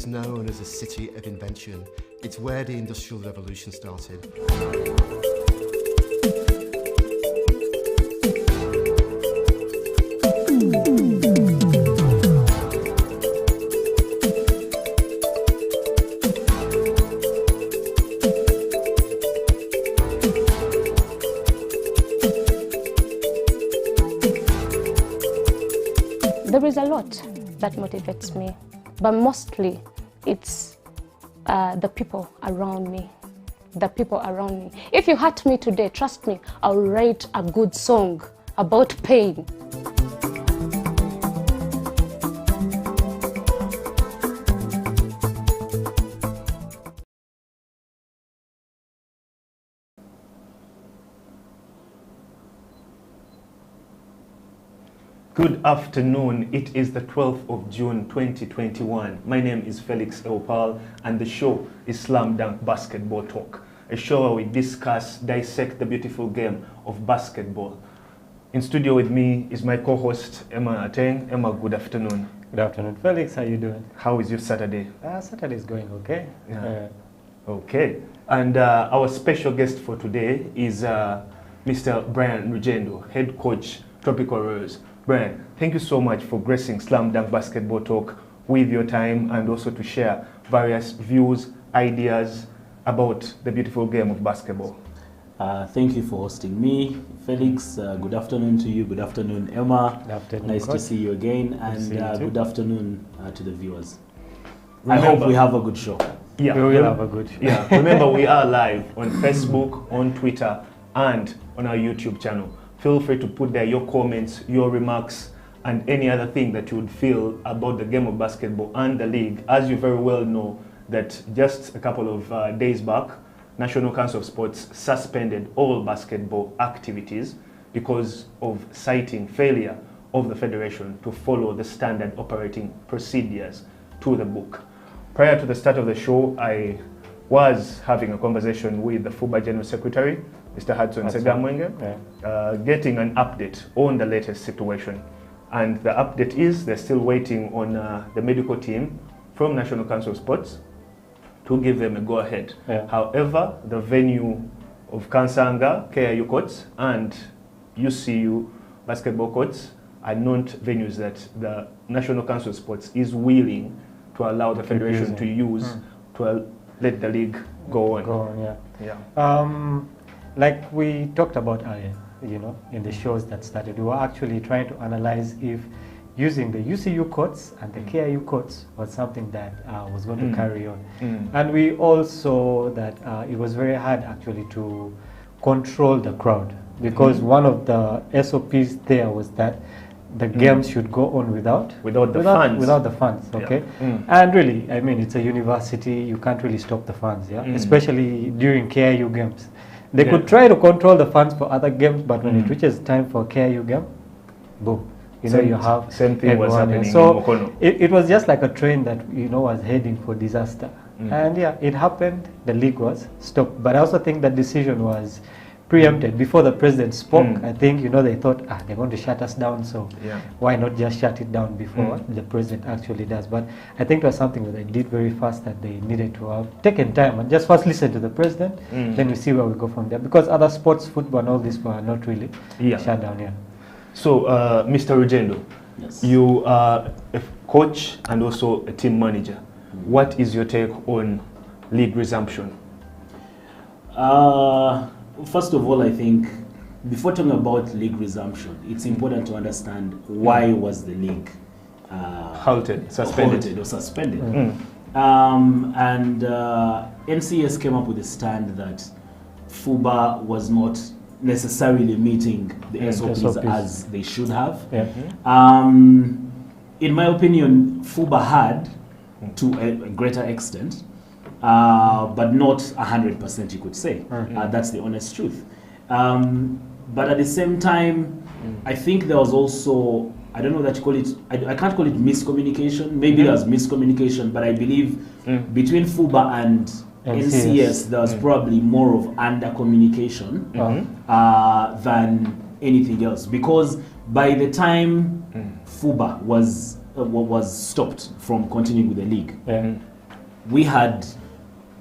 is known as a city of invention. It's where the Industrial Revolution started. There is a lot that motivates me, but mostly it's the people around me. The people around me. If you hurt me today, trust me, I'll write a good song about pain. Good afternoon. It is the 12th of June 2021. My name is Felix Eopal and the show is Slam Dunk Basketball Talk, a show where we discuss, dissect the beautiful game of basketball. In studio with me is my co-host Emma Ateng. Emma, good afternoon. Good afternoon, Felix. How you doing? How is your Saturday? Saturday is going okay. Yeah. Okay. And our special guest for today is Mr. Brian Rugendo, head coach, Tropical Rose. Brian, thank you so much for gracing Slam Dunk Basketball Talk with your time and also to share various views, ideas about the beautiful game of basketball. Thank you for hosting me, Felix. Good afternoon to you. Good afternoon, Emma. Good afternoon, nice Coach. to see you again. And good afternoon to the viewers. I Remember, hope we have a good show. Yeah, We will have a good show. Yeah, remember we are live on Facebook, on Twitter, and on our YouTube channel. Feel free to put there your comments, your remarks, and any other thing that you would feel about the game of basketball and the league. As you very well know, that just a couple of days back, National Council of Sports suspended all basketball activities because of citing failure of the federation to follow the standard operating procedures to the book. Prior to the start of the show, I was having a conversation with the FUBA General Secretary, Mr. Hudson Segamwenge, getting an update on the latest situation. And the update is they're still waiting on the medical team from National Council of Sports to give them a go-ahead. Yeah. However, the venue of Kansanga, KIU courts, and UCU basketball courts are not venues that the National Council of Sports is willing to allow the federation to use to let the league go on. Go on, yeah. Yeah. Like we talked about earlier, in the shows that started, we were actually trying to analyze if using the UCU courts and the KIU courts was something that was going to carry on. And we all saw that it was very hard actually to control the crowd because one of the SOPs there was that the games should go on without the fans. Without the fans, okay? Yeah. And really, I mean, it's a university, you can't really stop the fans, yeah? Especially during KIU games. They could try to control the fans for other games, but when it reaches time for KIU game, boom. You have same thing was happening in so Mokono. it was just like a train that was heading for disaster. And yeah, it happened. The league was stopped. But I also think that decision was preempted before the president spoke. I think they thought they're going to shut us down, so why not just shut it down before the president actually does. But I think it was something that they did very fast, that they needed to have taken time and just first listen to the president, then we see where we go from there, because other sports, football and all this were not really shut down. So Mr. Rugendo, Yes. you are a coach and also a team manager. What is your take on league resumption? First of all, I think before talking about league resumption, it's important to understand why was the league suspended. or suspended. And NCS came up with a stand that FUBA was not necessarily meeting the SOPs as they should have. In my opinion, FUBA had to a greater extent, but not 100%, you could say. That's the honest truth. But at the same time, I think there was also, I don't know that you call it, I can't call it miscommunication. Maybe there was miscommunication, but I believe between FUBA and NCS, there was probably more of under communication than anything else. Because by the time FUBA was stopped from continuing with the league, we had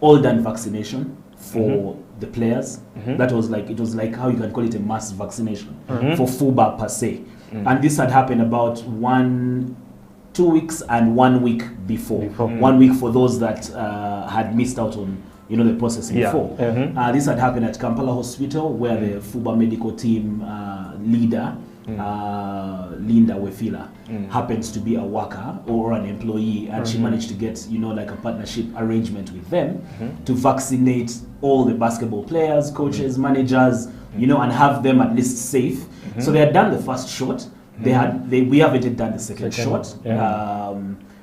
all done vaccination for the players. That was like, it was like how you can call it a mass vaccination for FUBA per se. And this had happened about 2 weeks and 1 week before. 1 week for those that had missed out on the process before. This had happened at Kampala Hospital, where the FUBA medical team leader, Linda Wefila, happens to be a worker or an employee, and she managed to get like a partnership arrangement with them to vaccinate all the basketball players, coaches, managers, and have them at least safe. So they had done the first shot. We haven't done the second shot.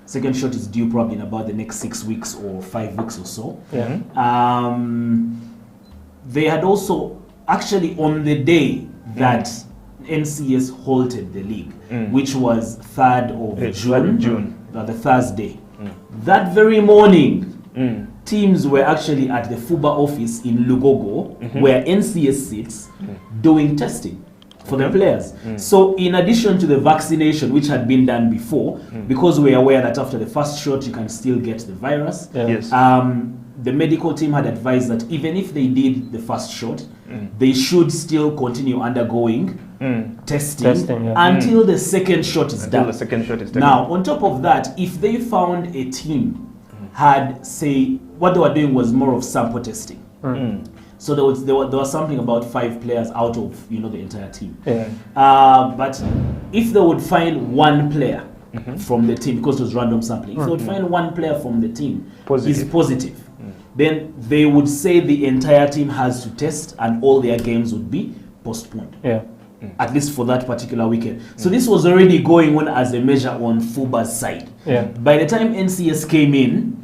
Second shot is due probably in about the next 6 weeks or 5 weeks or so. They had also, actually on the day that NCS halted the league, which was 3rd of June, the Thursday, that very morning, teams were actually at the FUBA office in Lugogo, where NCS sits, doing testing for the players. So in addition to the vaccination, which had been done before, because we are aware that after the first shot you can still get the virus, the medical team had advised that even if they did the first shot, they should still continue undergoing testing until the second shot is done. Now, on top of that, if they found a team had, say, what they were doing was more of sample testing. So there was something about 5 players out of the entire team. But if they would find one player from the team, because it was random sampling, if they would find one player from the team is positive, then they would say the entire team has to test and all their games would be postponed. At least for that particular weekend. So this was already going on as a measure on FUBA's side. By the time NCS came in,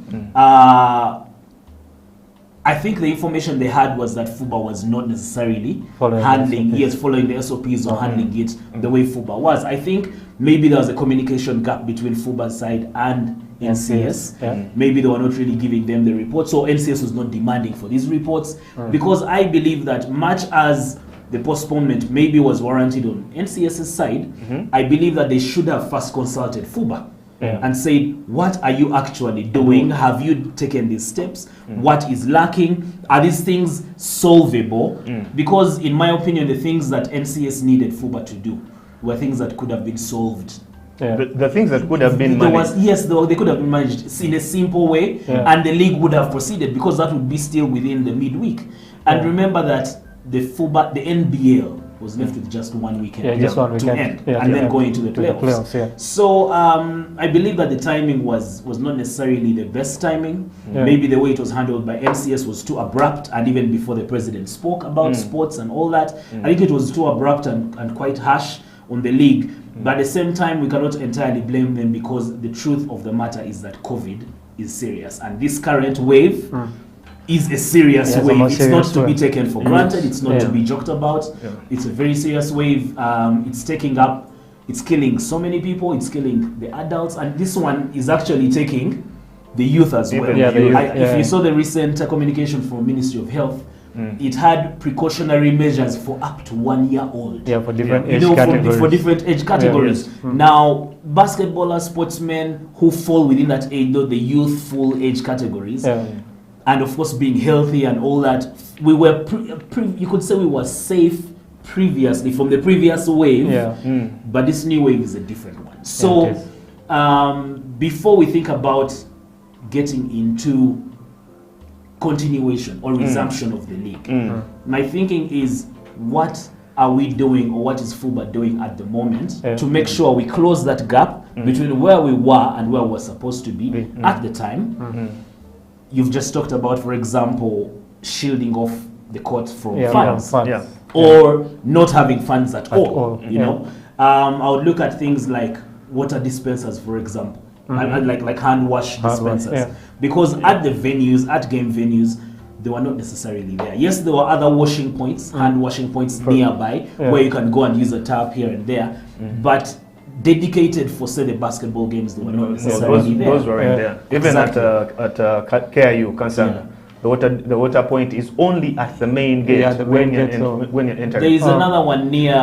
I think the information they had was that FUBA was not necessarily following the SOPs or handling it the way FUBA was. I think maybe there was a communication gap between FUBA's side and NCS. Maybe they were not really giving them the reports, so NCS was not demanding for these reports, because I believe that much as the postponement maybe was warranted on NCS's side, I believe that they should have first consulted FUBA and said, what are you actually doing? Have you taken these steps? What is lacking? Are these things solvable? Because in my opinion, the things that NCS needed FUBA to do were things that could have been solved. The things that could have been managed. They could have been managed in a simple way, and the league would have proceeded, because that would be still within the midweek. And remember that the NBL was left with just 1 weekend, just 1 weekend to end, and then go into the playoffs. So I believe that the timing was not necessarily the best timing. Maybe the way it was handled by NCS was too abrupt, and even before the president spoke about sports and all that, I think it was too abrupt and quite harsh on the league. But at the same time, we cannot entirely blame them, because the truth of the matter is that COVID is serious, and this current wave is a serious wave. It's not to be taken for granted. It's not to be joked about. It's a very serious wave. It's killing so many people. It's killing the adults, and this one is actually taking the youth as well. If you saw the recent communication from Ministry of Health, it had precautionary measures for up to 1 year old. For different age categories. For different age categories. Now, basketballers, sportsmen who fall within that age, the youthful age categories, and of course being healthy and all that, we were, you could say we were safe previously from the previous wave, but this new wave is a different one. So before we think about getting into continuation or resumption of the league, my thinking is, what are we doing, or what is FUBA doing at the moment to make sure we close that gap between where we were and where we're supposed to be at the time? You've just talked about, for example, shielding off the court from funds, or not having funds at all. I would look at things like water dispensers, for example, like hand wash dispensers, because at the venues, at game venues, they were not necessarily there. Yes, there were other washing points, hand washing points nearby, where you can go and use a tap here and there, but dedicated for, say, the basketball games, they were not necessarily there. Those weren't there. Even at KIU, Kansanga, The water point is only at the main gate Yeah, the main gate, when you're entering. There is another one near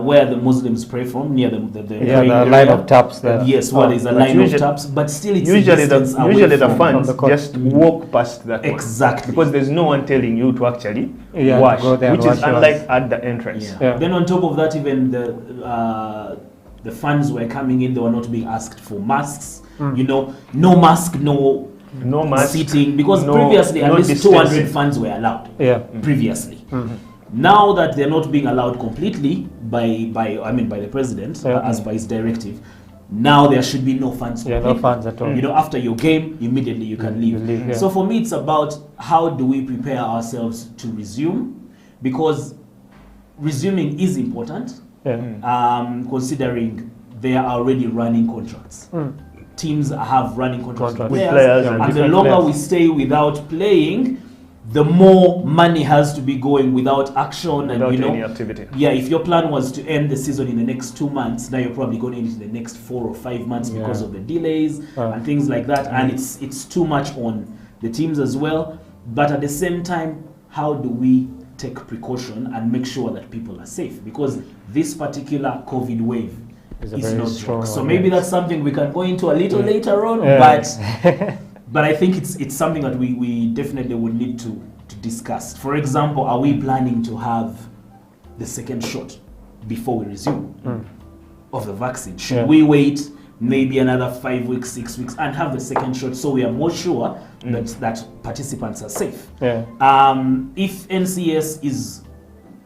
where the Muslims pray from, near the praying the area. line of taps there. Yes, where there's a line of taps, but still it's usually the fans the court. just walk past that one. Exactly. Because there's no one telling you to actually Yeah, wash, go there and which is wash yours. unlike at the entrance. Yeah. Yeah. Then on top of that, even the fans were coming in, they were not being asked for masks. You know, no mask, no mask, seating, because no- previously at no least distancing. 200 fans were allowed. Yeah. Previously. Now that they're not being allowed completely by the president as by his directive, now there should be no fans. Yeah, no fans at all. You know, after your game, immediately you can leave. You leave, yeah. So for me, it's about how do we prepare ourselves to resume, because resuming is important, considering they are already running contracts. Teams have running contracts with With players, players and and the different longer players. we stay without playing, the more money has to be going without action, and without you know, any activity. yeah, if your plan was to end the season in the next 2 months, now you're probably going into the next 4 or 5 months because of the delays and things like that, and it's too much on the teams as well. But at the same time, how do we take precaution and make sure that people are safe? Because this particular COVID wave It's a is very not strong joke. So one, maybe yes. that's something we can go into a little later on, but I think it's something that we definitely would need to discuss. For example, are we planning to have the second shot before we resume of the vaccine? Should we wait maybe another 5 weeks, 6 weeks, and have the second shot so we are more sure that participants are safe? If NCS is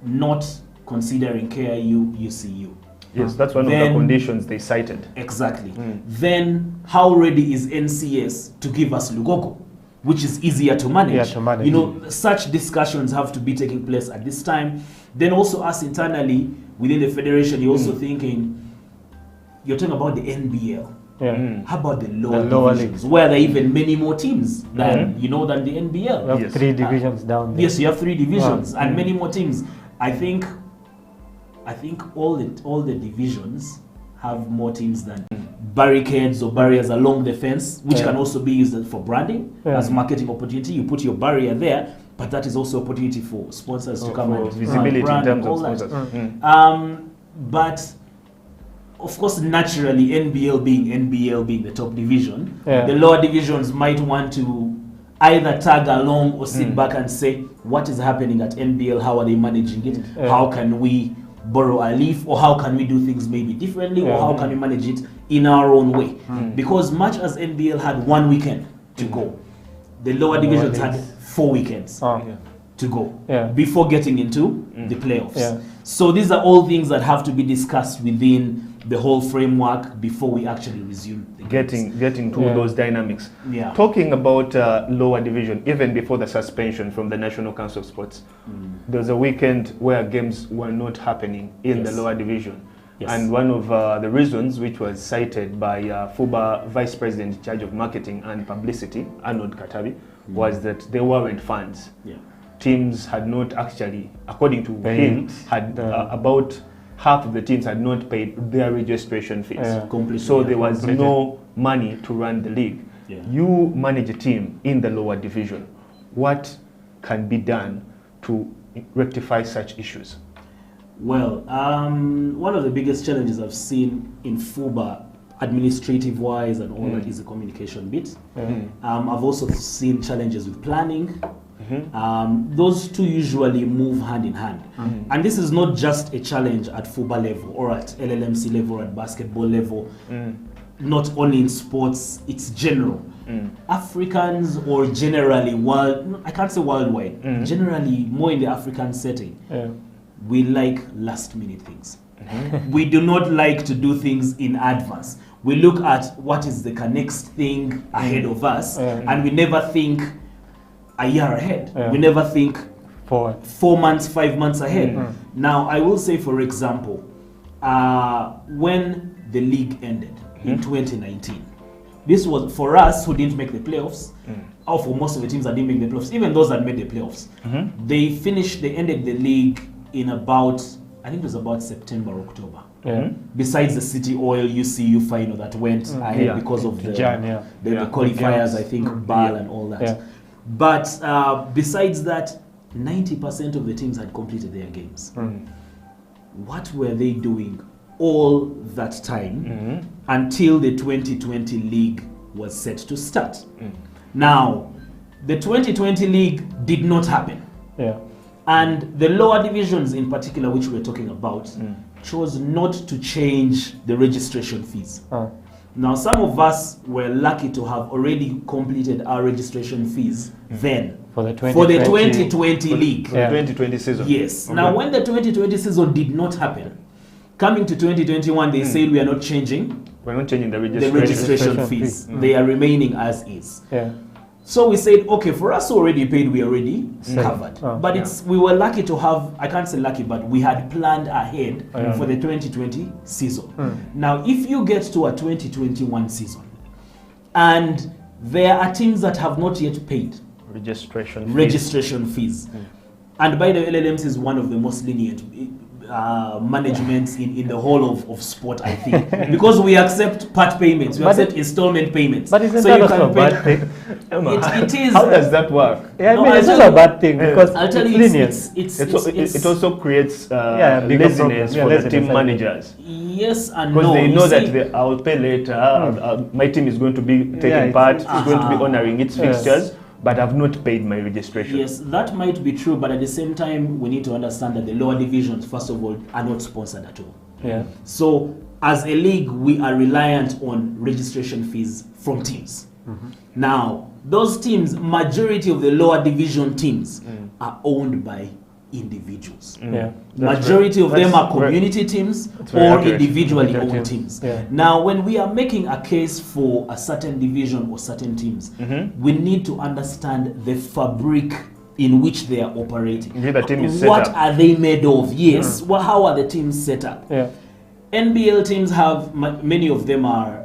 not considering KIU, UCU, Yes, that's one of the conditions they cited. exactly. Then how ready is NCS to give us Lugogo, which is easier to manage? Yeah, to manage. You know, such discussions have to be taking place at this time. Then also us internally within the federation, you're also thinking, you're talking about the NBL. How about the lower divisions, where there are even many more teams than than the NBL? We have 3 divisions down there. Yes, you have 3 divisions and many more teams. I think all the divisions have more teams than barricades or barriers along the fence, which can also be used for branding as marketing opportunity. You put your barrier there, but that is also opportunity for sponsors to come and visibility brand in terms all of that. sponsors. But of course, naturally, NBL being the top division, the lower divisions might want to either tag along or sit back and say, what is happening at NBL? How are they managing it? How can we borrow a leaf, or how can we do things maybe differently, or how can we manage it in our own way? Because much as NBL had 1 weekend to go, the lower divisions had 4 weekends to go before getting into the playoffs. So these are all things that have to be discussed within the whole framework before we actually resume the games. Getting to those dynamics. Talking about lower division, even before the suspension from the National Council of Sports, there was a weekend where games were not happening in the lower division. And one of the reasons, which was cited by FUBA Vice President in charge of Marketing and Publicity, Arnold Katabi, was that there weren't funds. Teams had not actually, according to him, had about half of the teams had not paid their registration fees. So there was no money to run the league. You manage a team in the lower division. What can be done to rectify such issues? Well, one of the biggest challenges I've seen in FUBA, administrative-wise and all that, is the communication bit. I've also seen challenges with planning. Those two usually move hand in hand. And this is not just a challenge at FUBA level or at LLMC level or at basketball level. Not only in sports, it's general. Africans, or generally, I can't say worldwide, generally more in the African setting, we like last minute things. We do not like to do things in advance. We look at what is the next thing ahead of us, and we never think a year ahead. We never think 4 months, 5 months ahead. Now, I will say, for example, when the league ended in 2019, this was for us who didn't make the playoffs, or for most of the teams that didn't make the playoffs, even those that made the playoffs. They ended the league in about, I think it was about September, October. Besides the City Oil UCU final that went ahead because of the qualifiers, I think, BAL and all that. But besides that, 90% of the teams had completed their games. What were they doing all that time until the 2020 league was set to start? Now, the 2020 league did not happen. Yeah. And the lower divisions in particular, which we're talking about, chose not to change the registration fees. Now, some of us were lucky to have already completed our registration fees then For the 2020 league. For the 2020 season. Yes. Okay. Now, when the 2020 season did not happen, coming to 2021, they said we are not changing We're not changing the the registration. registration fees. They are remaining as is. Yeah. So we said, okay, for us who already paid, we already Safe. covered. Oh. But we were lucky to have, I can't say lucky, but we had planned ahead for the 2020 season. Now, if you get to a 2021 season and there are teams that have not yet paid registration fees, and by the way, LLMs is one of the most lenient managements in the whole of sport, I think, because we accept part payments, we accept installment payments. But isn't so that you also a can bad pay. thing? It is. How does that work? Yeah, No, I mean, I'll it's tell not a you- bad thing because I'll tell it's you, lenient. It also creates bigger laziness problem. Yeah, for the laziness, team I think. managers. Yes and Because no. they You know see, that I'll pay later, my team is going to be taking it's- part, is going to be Uh-huh. honoring its Yes. fixtures, but I've not paid my registration. yes, that might be true, but at the same time, we need to understand that the lower divisions, first of all, are not sponsored at all. Yeah. So, as a league, we are reliant on registration fees from teams. Now, those teams, majority of the lower division teams, are owned by individuals. Yeah. Majority of them are community teams very or accurate. individually Individual owned teams. teams. Yeah. Now, when we are making a case for a certain division or certain teams, we need to understand the fabric in which they are operating. If the team is set What up. are they made of? Yes. Well, how are the teams set up? Yeah. NBL teams have, many of them are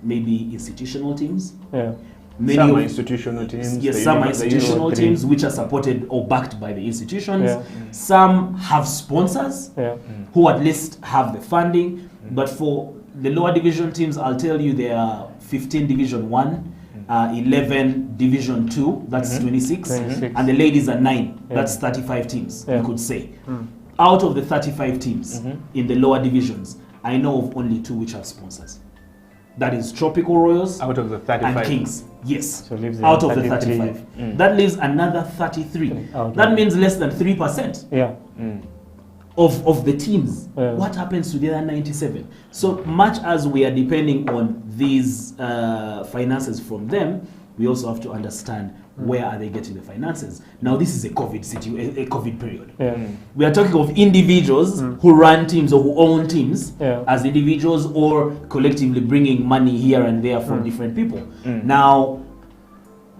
maybe institutional teams. Yeah. Many Some are of- institutional teams. Yes, the some are uni- the institutional uni- teams which are supported or backed by the institutions. Yeah. Some have sponsors Yeah. who at least have the funding. But for the lower division teams, I'll tell you there are 15 Division 1, 11 Division 2, that's 26, 26. and the ladies are 9, Yeah. that's 35 teams, Yeah. you could say. Out of the 35 teams in the lower divisions, I know of only 2 which have sponsors. That is Tropical Royals Out of the and 35. Kings. Yes, So leaves out the of the 33. 35. That leaves another 33. Okay. That means less than 3%. Yeah. Of the teams. Yeah. What happens to the other 97? So much as we are depending on these finances from them, we also have to understand where are they getting the finances. Now this is a COVID period. Yeah. We are talking of individuals who run teams or who own teams Yeah. as individuals or collectively bringing money here and there from different people. Now,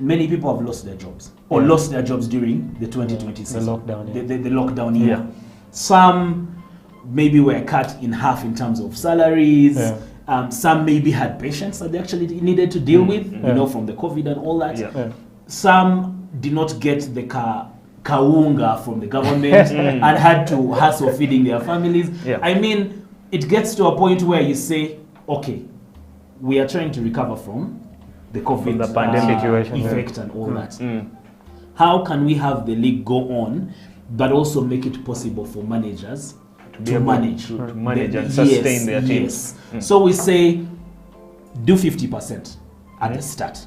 many people have lost their jobs or lost their jobs during the 2020 The season. lockdown, yeah. The lockdown year. Yeah. Some maybe were cut in half in terms of salaries. Yeah. Some maybe had patients that they actually needed to deal with, you Yeah. know, from the COVID and all that. Yeah. Yeah. Some did not get the kaunga from the government and had to hustle feeding their families. Yeah. I mean, it gets to a point where you say, okay, we are trying to recover from the COVID the pandemic situation, yeah. effect and all that. How can we have the league go on, but also make it possible for managers be to able manage, to manage and sustain their teams. Yes. So we say, do 50% at the start,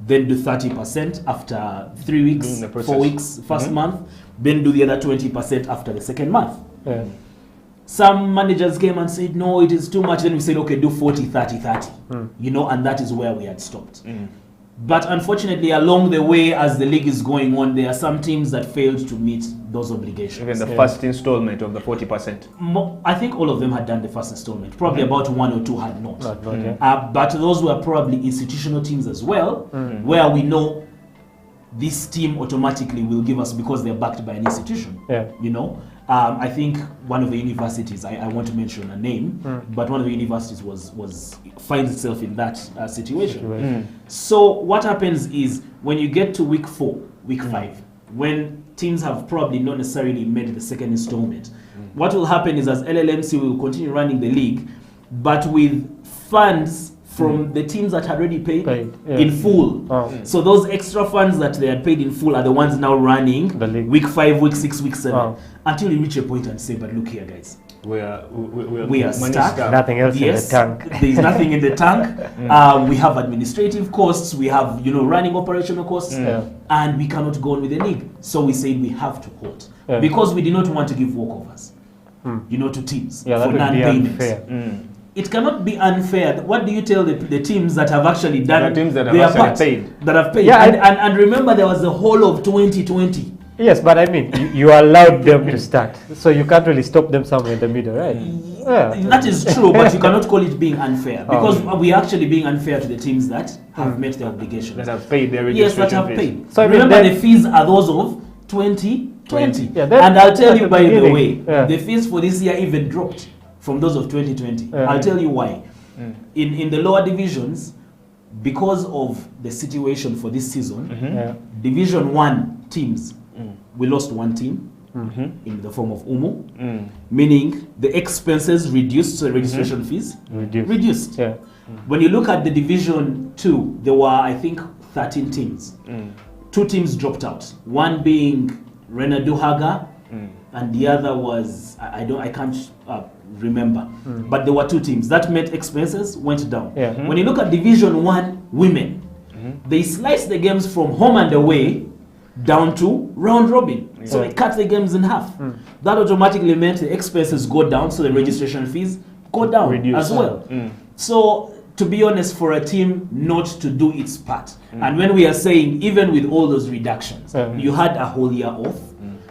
then do 30% after 3 weeks, During the 4 process. weeks, first month, then do the other 20% after the second month. Yeah. Some managers came and said, no, it is too much. Then we said, okay, do 40, 30, 30. You know, and that is where we had stopped. But unfortunately, along the way, as the league is going on, there are some teams that failed to meet those obligations. Even the Yeah. first installment of the 40%. I think all of them had done the first installment. Probably about 1 or 2 had not. Not, yeah. But those were probably institutional teams as well, where we know this team automatically will give us because they're backed by an institution. Yeah. You know, I think one of the universities, I want to mention a name, but one of the universities finds itself in that situation. So what happens is when you get to week 4, week 5, when teams have probably not necessarily made the second installment, what will happen is as LLMC will continue running the league, but with funds from the teams that had already paid, yeah. in full. Oh. So those extra funds that they had paid in full are the ones now running The league. week 5, week 6, week 7. Oh. Until you reach a point and say, but look here, guys. We are Stuck. stuck. Nothing else Yes, in the tank. there is nothing in the tank. We have administrative costs. We have, running operational costs. Yeah. And we cannot go on with the league. So we said we have to hold. Yeah. Because we did not want to give walkovers, to teams Yeah, that for would be non-payments. unfair. It cannot be unfair. What do you tell the teams that have actually done The teams that have their actually part, paid. that have paid? Yeah, and remember, there was the whole of 2020. Yes, but I mean, you allowed them to start, so you can't really stop them somewhere in the middle, right? Yeah. That is true, but you cannot call it being unfair, because we are actually being unfair to the teams that have met their obligations. That have paid their Yes, registration that have fees. paid. So I mean, remember, then- the fees are those of 2020. Yeah, then and I'll tell at you, the by the beginning, way, yeah. the fees for this year even dropped from those of 2020. Yeah. I'll tell you why. In the lower divisions, because of the situation for this season, Yeah. Division 1 teams, we lost one team in the form of Umu, meaning the expenses reduced, so registration fees reduced. Yeah. When you look at the Division 2, there were, I think, 13 teams. 2 teams dropped out. One being Renadu Haga, and the other was, I can't remember. But there were 2 teams. That meant expenses went down. Yeah. When you look at Division 1 women, they sliced the games from home and away down to round robin. So they cut the games in half. That automatically meant the expenses go down, so the registration fees go down Reduce. as well. So, to be honest, for a team not to do its part, and when we are saying even with all those reductions, you had a whole year off,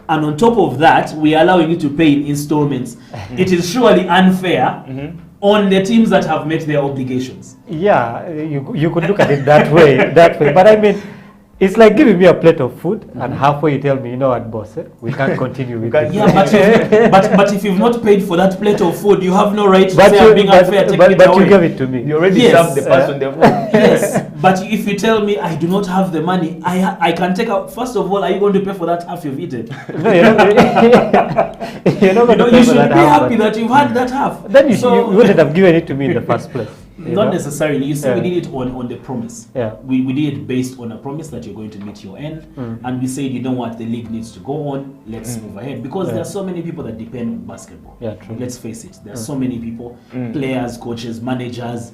and on top of that, we are allowing you to pay in installments. It is surely unfair on the teams that have met their obligations. Yeah, you could look at it that way, But I mean, it's like giving me a plate of food, and halfway you tell me, you know what, boss, we can't continue with this. Yeah, but if you've not paid for that plate of food, you have no right to But say you- I'm being unfair. Take it but away. you gave it to me. You already Yes. served the person their food. Yes, but if you tell me I do not have the money, I can take out. First of all, are you going to pay for that half you've eaten? No, you're not going to pay You for should that be half, happy but- that you've had that half. Then you So- wouldn't have given it to me in the first place. you Not know? necessarily. You see, we Yeah. did it on the promise. Yeah. We did it based on a promise that you're going to meet your end. And we said, you know what, the league needs to go on. Let's move ahead. Because there are so many people that depend on basketball. Yeah, true. Let's face it. There are so many people, players, coaches, managers.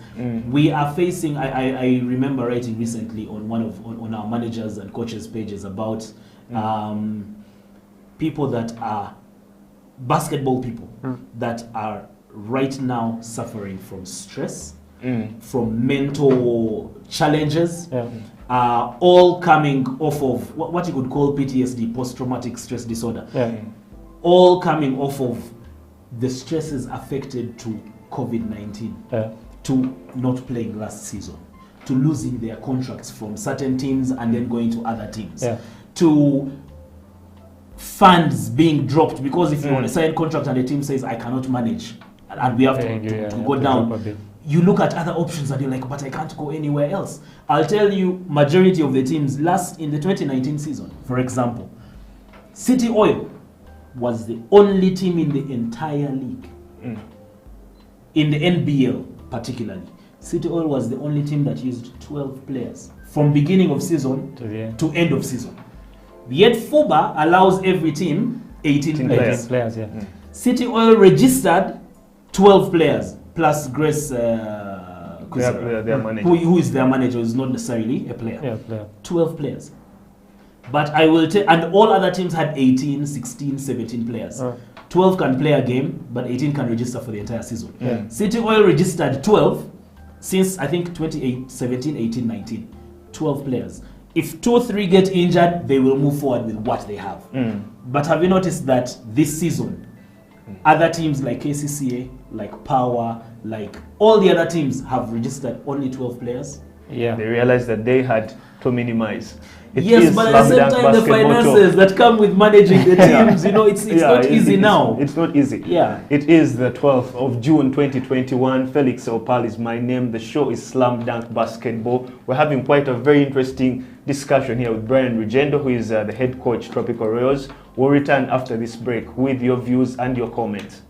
We are facing, I remember writing recently on on our managers and coaches pages about people that are basketball people that are right now suffering from stress, from mental challenges, all coming off of what you could call PTSD, post-traumatic stress disorder, all coming off of the stresses affected to COVID-19, to not playing last season, to losing their contracts from certain teams and then going to other teams, to funds being dropped, because if you're on a signed contract and the team says I cannot manage and we have to go down, you look at other options and you're like, but I can't go anywhere else. I'll tell you, majority of the teams in the 2019 season, for example, City Oil was the only team in the entire league, in the NBL particularly. City Oil was the only team that used 12 players from beginning of season to end of season. Yet FUBA allows every team 18 players. City Oil registered 12 players plus Grace Kuzera, who is their manager, is not necessarily a player. 12 players. But I will tell, and all other teams had 18, 16, 17 players. 12 can play a game, but 18 can register for the entire season. City Oil registered 12 since I think 2017, 18, 19. 12 players. If 2 or 3 get injured, they will move forward with what they have. But have you noticed that this season, other teams like KCCA, like Power, like all the other teams have registered only 12 players? They realized that they had to minimize. Yes, but at the same time, the finances that come with managing the teams, it's not easy now. It's not easy. It is the 12th of June 2021. Felix Opal is my name. The show is Slam Dunk Basketball. We're having quite a very interesting discussion here with Brian Rugendo, who is the head coach, Tropical Royals. We'll return after this break with your views and your comments.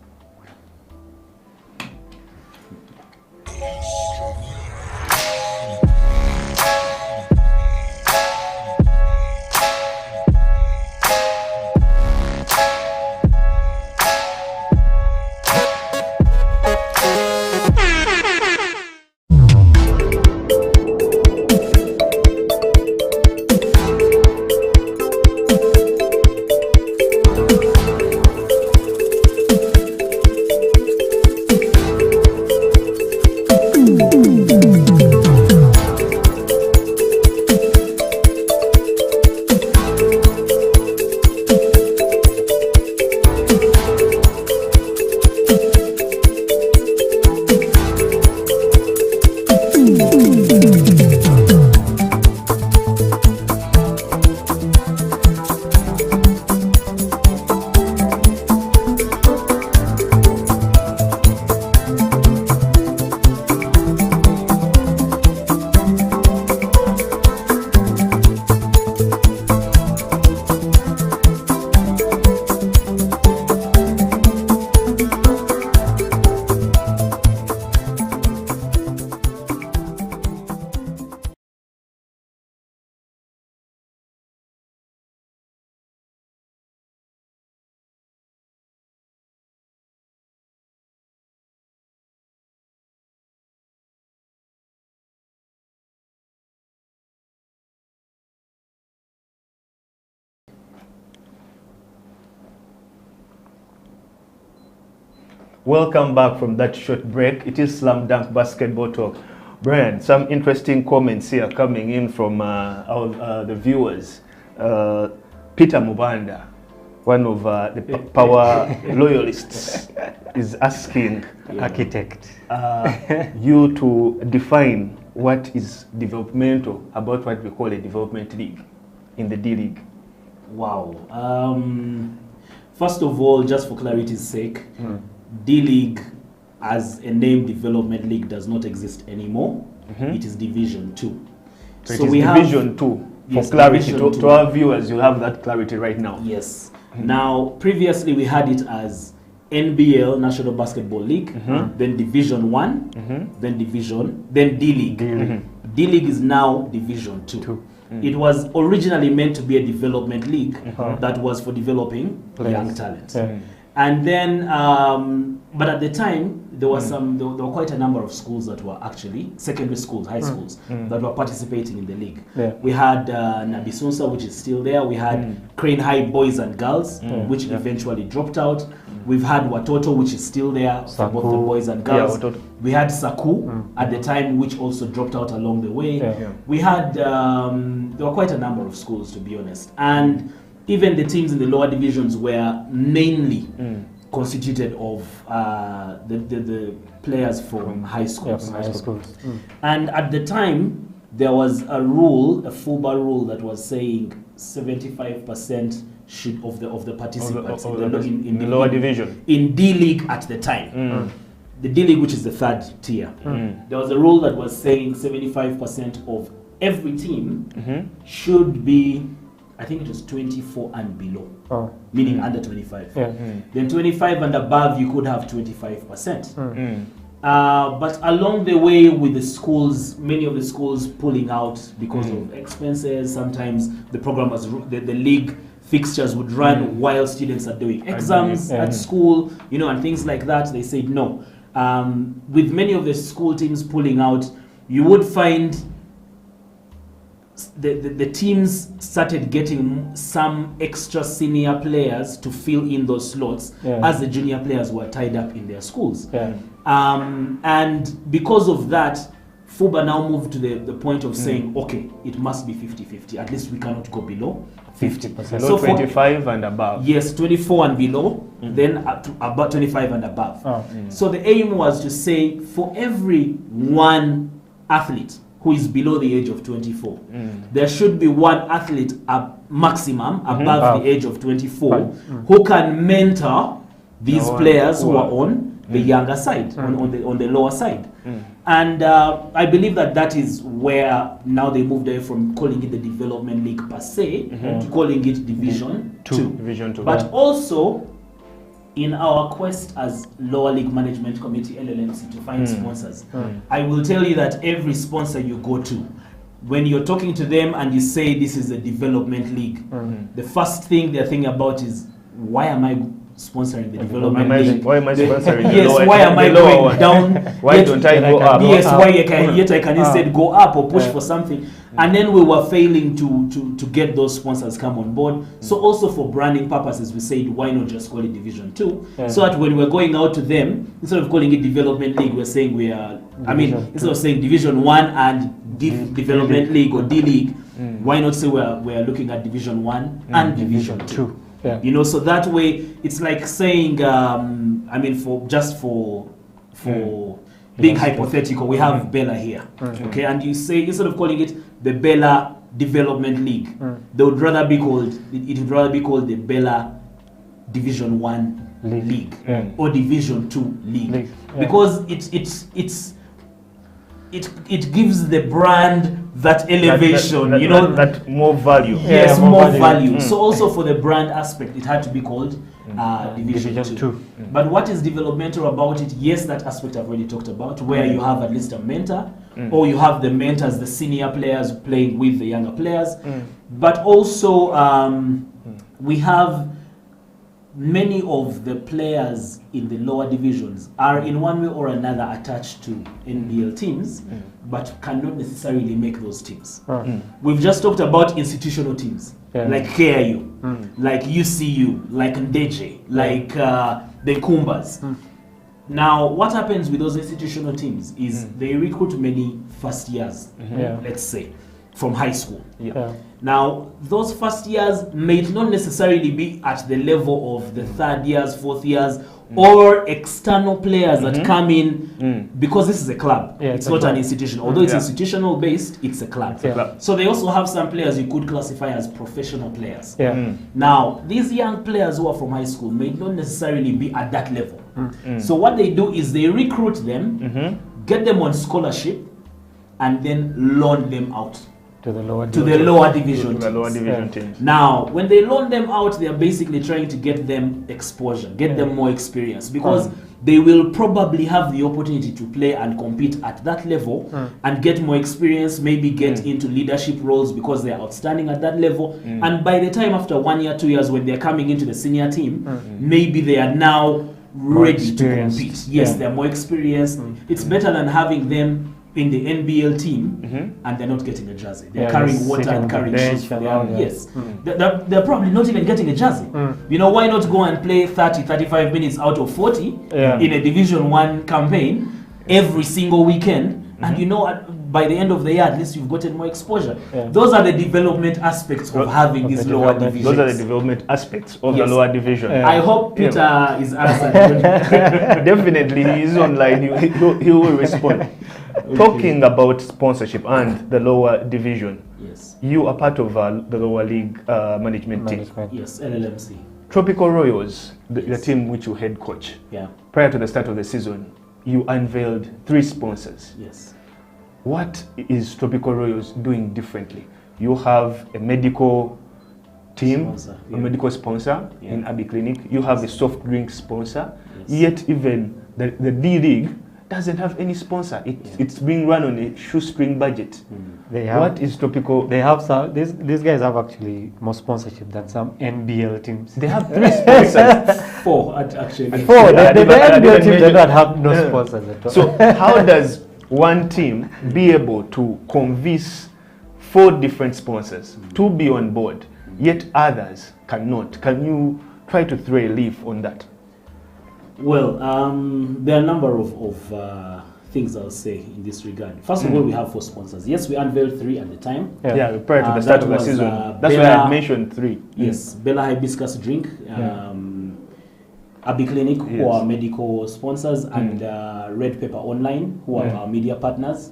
Welcome back from that short break. It is Slam Dunk Basketball Talk. Brian, some interesting comments here coming in from the viewers. Peter Mubanda, one of the power loyalists, is asking Architect. you to define what is developmental about what we call a development league in the D League. Wow. First of all, just for clarity's sake, D League as a name development league does not exist anymore. It is Division 2. So we Division 2. For Yes, clarity, Division to our viewers, you'll have that clarity right now. Yes. Now, previously we had it as NBL, National Basketball League, then Division 1, then D League. D League is now Division 2. It was originally meant to be a development league that was for developing young talent. And then, but at the time, there were there were quite a number of schools that were actually, secondary schools, high schools, that were participating in the league. We had Nabisunsa, which is still there. We had Crane High Boys and Girls, which eventually dropped out. We've had Watoto, which is still there for both the boys and girls. We had Saku at the time, which also dropped out along the way. We had, there were quite a number of schools, to be honest. And even the teams in the lower divisions were mainly constituted of the players from high schools. And at the time, there was a rule, a FUBA rule, that was saying 75% of the participants in the lower division. In D League at the time. The D League, which is the third tier. There was a rule that was saying 75% of every team should be, I think it was 24 and below, meaning under 25. Then 25 and above, you could have 25%. But along the way, with the schools, many of the schools pulling out because of expenses, sometimes the program was, the league fixtures would run while students are doing exams at school, you know, and things like that. They said no. With many of the school teams pulling out, you would find the teams started getting some extra senior players to fill in those slots as the junior players were tied up in their schools. And because of that, FUBA now moved to the point of saying, okay, it must be 50-50. At least we cannot go below 50%. So 25 and above. Yes, 24 and below, then up to about 25 and above. So the aim was to say, for every one athlete who is below the age of 24, there should be one athlete maximum above the age of 24 who can mentor these players who are on the younger side, on the lower side. And I believe that is where now they moved away from calling it the development league per se to calling it Division 2. Division 2. But also, in our quest as Lower League Management Committee, LLMC, to find sponsors, I will tell you that every sponsor you go to, when you're talking to them and you say this is a development league, the first thing they're thinking about is, why am I sponsoring the development league? Why am I sponsoring yes, the why am I going one? down? Why don't I go up? Yes, yet I can instead go up or push for something. And then we were failing to get those sponsors come on board. So also for branding purposes, we said, why not just call it Division 2? So that when we're going out to them, instead of calling it Development League, we're saying we are, instead of saying Division 1 and Development League or D League, why not say we're looking at Division 1 and Division 2? You know, so that way it's like saying, for being hypothetical, we have Bella here, okay, and you say, instead of calling it the Bella Development League, they would rather be called, it would rather be called the Bella Division 1 League or Division 2 League. Because it gives the brand that elevation, that more value. Yes, more value. So also for the brand aspect, it had to be called Division 2. But what is developmental about it? Yes, that aspect I've already talked about, where you have at least a mentor, or you have the mentors, the senior players playing with the younger players. But also we have many of the players in the lower divisions are in one way or another attached to NBL teams, but cannot necessarily make those teams. We've just talked about institutional teams, like KIU, like UCU, like Ndeje, like the Kumbas. Now, what happens with those institutional teams is they recruit many first years, let's say, from high school. Now, those first years may not necessarily be at the level of the third years, fourth years, or external players that come in because this is a club. It's not an institution. Although it's institutional based, it's a club. So they also have some players you could classify as professional players. Now, these young players who are from high school may not necessarily be at that level. So what they do is they recruit them, get them on scholarship, and then loan them out to the lower division teams. Now, when they loan them out, they are basically trying to get them exposure, get them more experience, because they will probably have the opportunity to play and compete at that level and get more experience, maybe get into leadership roles because they are outstanding at that level. And by the time after 1 year, 2 years, when they're coming into the senior team, maybe they are now ready to compete. Yes, they're more experienced. It's better than having them in the NBL team and they're not getting a jersey. They're carrying water and carrying shoes. They're probably not even getting a jersey. You know, why not go and play 30, 35 minutes out of 40 in a Division 1 campaign every single weekend? And you know, by the end of the year, at least you've gotten more exposure. Those are the development aspects of having these lower divisions. Those are the development aspects of the lower division. I hope Peter is answered. Definitely, he's online. He will respond. Talking about sponsorship and the lower division, you are part of the lower league management team. Yes, LLMC. Tropical Royals, the team which you head coach. Prior to the start of the season, you unveiled 3 sponsors. Yes. What is Tropical Royals doing differently? You have a medical team, a medical sponsor in Abbey Clinic. You have a soft drink sponsor. Yet even the D League doesn't have any sponsor. It's being run on a shoestring budget. What is Tropical? They have some. These guys have actually more sponsorship than some NBL teams. They have 3 sponsors. 4 actually. 4. The NBL teams do not have no sponsors at all. So how does one team be able to convince 4 different sponsors to be on board, yet others cannot? Can you try to throw a leaf on that? Well, there are a number of things I'll say in this regard. First of all, we have 4 sponsors. Yes, we unveiled 3 at the time. Prior to the start of the season. That's why I mentioned 3. Yes, Bella Hibiscus Drink, Abbey Clinic, who are medical sponsors, and Red Pepper Online, who are our media partners.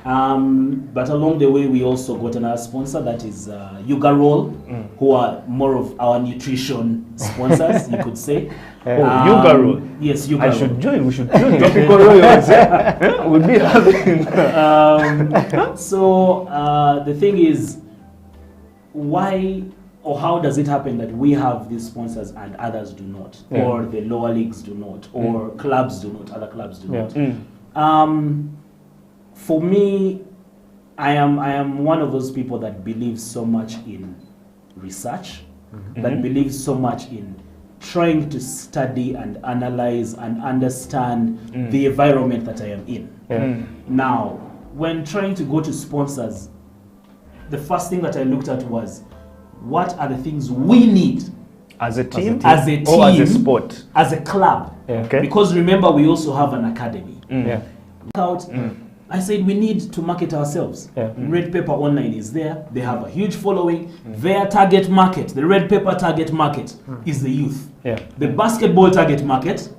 But along the way, we also got another sponsor, that is Yuga Roll, who are more of our nutrition sponsors, you could say. Yuga Roll. Yes, Yuga Roll. We should join Tropical Royals. We'll be having. So the thing is, why or how does it happen that we have these sponsors and others do not, or the lower leagues do not, or clubs do not, other clubs do not? For me, I am one of those people that believes so much in research, that believes so much in trying to study and analyze and understand the environment that I am in. Now, when trying to go to sponsors, the first thing that I looked at was, what are the things we need as a team, or as a sport, as a club? Because remember, we also have an academy. I said we need to market ourselves. Red Pepper Online is there. They have a huge following. Their target market, the Red Pepper target market, is the youth. The basketball target market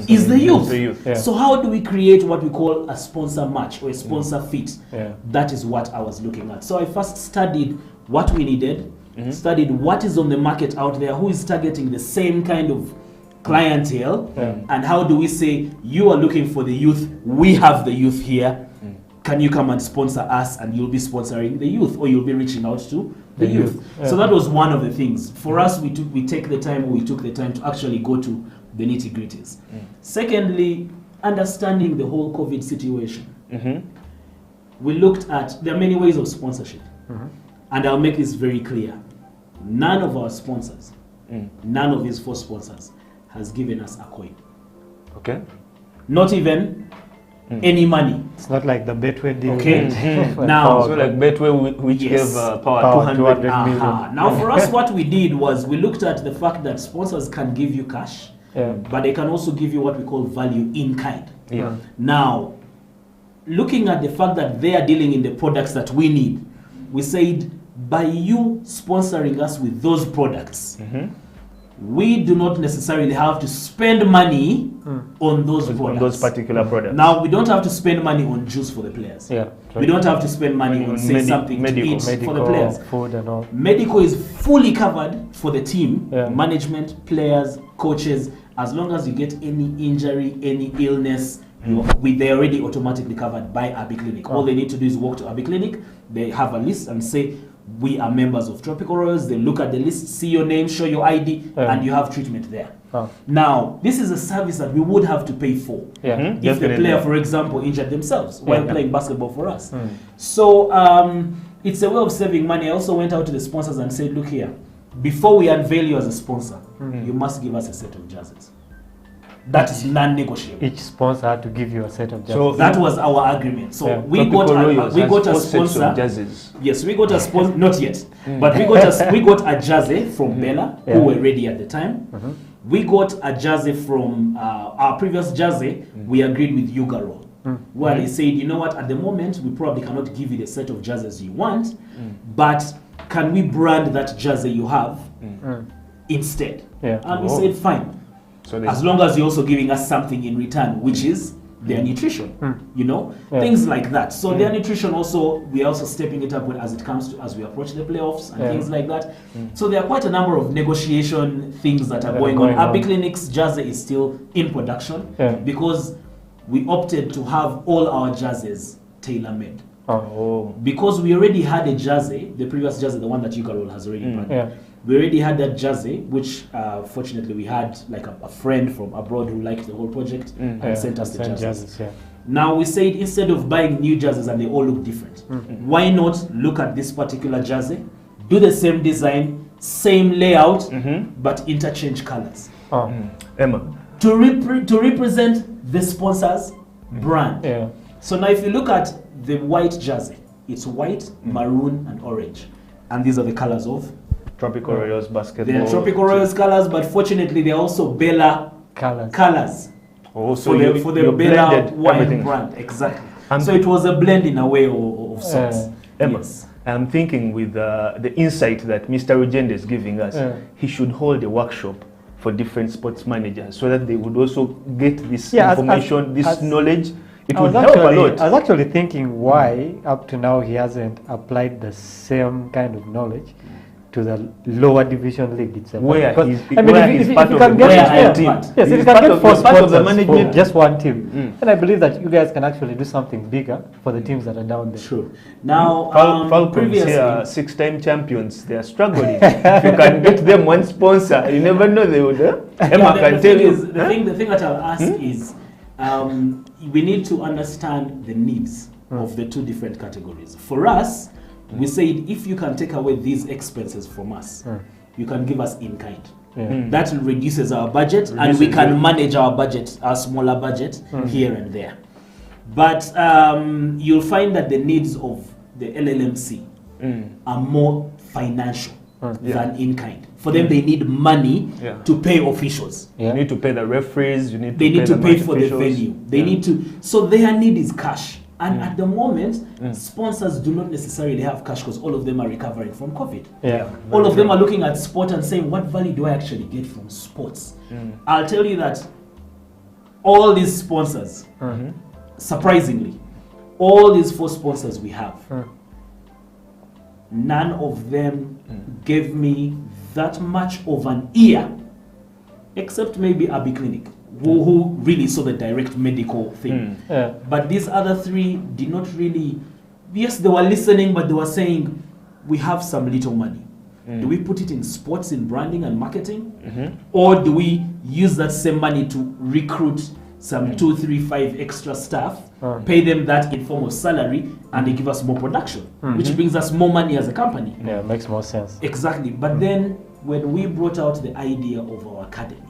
is the youth. So how do we create what we call a sponsor match or a sponsor fit? That is what I was looking at. So I first studied what we needed, studied what is on the market out there, who is targeting the same kind of clientele, and how do we say, you are looking for the youth, we have the youth here, can you come and sponsor us, and you'll be sponsoring the youth, or you'll be reaching out to the youth. So that was one of the things. For us, we took the time to actually go to the nitty-gritties. Secondly, understanding the whole COVID situation. We looked at, there are many ways of sponsorship. And I'll make this very clear. None of our sponsors, none of these 4 sponsors has given us a coin. Okay. Not even any money. It's not like the Betway deal. Okay. Now, so like Betway, which gave Power 200 million. Now, for us, what we did was we looked at the fact that sponsors can give you cash, but they can also give you what we call value in kind. Yeah. Now, looking at the fact that they are dealing in the products that we need, we said, by you sponsoring us with those products, we do not necessarily have to spend money on those products. On those particular products. Now, we don't have to spend money on juice for the players. Yeah. We don't have to spend money on, say, something medical, to eat for the players. Food and all. Medical is fully covered for the team, Yeah. management, players, coaches. As long as you get any injury, any illness, they're already automatically covered by Abbey Clinic. All they need to do is walk to Abbey Clinic. They have a list and say, we are members of Tropical Royals. They look at the list, see your name, show your ID, and you have treatment there. Now, this is a service that we would have to pay for if the player, for example, injured themselves while playing basketball for us. So it's a way of saving money. I also went out to the sponsors and said, look here, before we unveil you as a sponsor, you must give us a set of jerseys. That is non-negotiable. Each sponsor had to give you a set of jerseys. So that was our agreement. So we got a sponsor. Yes, we got a sponsor. Not yet, but we got a jersey from Bella, who were ready at the time. We got a jersey from our previous jersey. We agreed with Yugarol, where they said, you know what? At the moment, we probably cannot give you the set of jerseys you want, but can we brand that jersey you have instead? And we said, fine. So as long as you're also giving us something in return, which is their nutrition, things like that. So their nutrition also, we're also stepping it up as it comes to, as we approach the playoffs and things like that. So there are quite a number of negotiation things that are going on. Abbey Clinic's jersey is still in production because we opted to have all our jerseys tailor-made. Because we already had a jersey, the previous jersey, the one that Yugarol has already branded. We already had that jersey, which fortunately we had like a friend from abroad who liked the whole project and sent us the jerseys. Now we said, instead of buying new jerseys and they all look different, why not look at this particular jersey, do the same design, same layout, but interchange colors. Emma. To represent the sponsor's brand. So now if you look at the white jersey, it's white, maroon, and orange. And these are the colors of Tropical Royals basketball. They're Tropical Royals colors, but fortunately they're also Bella colors. So for the Bella wine brand. Exactly. So it was a blend in a way of sorts. Emma, I'm thinking with the insight that Mr. Ugende is giving us, he should hold a workshop for different sports managers so that they would also get this information, this knowledge. It would help a lot. I was actually thinking why up to now he hasn't applied the same kind of knowledge to the lower division league itself. If you can get four sponsors for just one team, then I believe that you guys can actually do something bigger for the teams that are down there. True. Now, Falcons here, 6-time champions, they are struggling. If you can get them one sponsor, you never know they would. Emma can tell you. The thing that I'll ask is, we need to understand the needs of the two different categories. For us, we said, if you can take away these expenses from us, you can give us in kind. That reduces our budget, and we can manage our budget, our smaller budget, here and there. But you'll find that the needs of the LLMC are more financial than in kind. For them, they need money to pay officials. You need to pay the referees. They need to pay for the venue. They need to. So their need is cash. And at the moment, sponsors do not necessarily have cash because all of them are recovering from COVID. All of them are looking at sport and saying, what value do I actually get from sports? I'll tell you that all these sponsors, surprisingly, all these 4 sponsors we have, none of them gave me that much of an ear, except maybe Abbey Clinic, who really saw the direct medical thing. But these other 3 did not really, yes, they were listening, but they were saying, we have some little money. Do we put it in sports, in branding and marketing? Or do we use that same money to recruit some 2, 3, 5 extra staff, pay them that in form of salary, and they give us more production, which brings us more money as a company? Yeah, it makes more sense. Exactly. But then when we brought out the idea of our academy,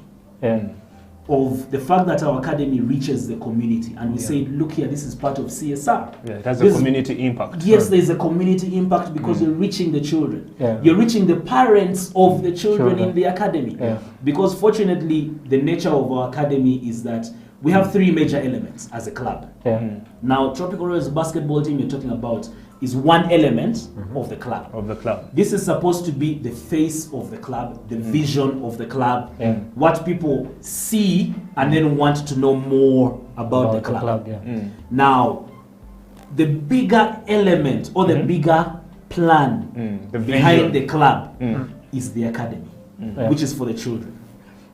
of the fact that our academy reaches the community, and we say, look here, this is part of CSR. Yeah, it has a community impact. Yes, there's a community impact because you're reaching the children. Yeah. You're reaching the parents of the children in the academy. Yeah. Because fortunately, the nature of our academy is that we have three major elements as a club. Yeah. Now, Tropical Royals basketball team you're talking about is one element of the club. Of the club. This is supposed to be the face of the club, the vision of the club, Yeah. what people see and then want to know more about the club. Yeah. Now, the bigger element or the bigger plan The behind vision. the club is the academy, Yeah. which is for the children.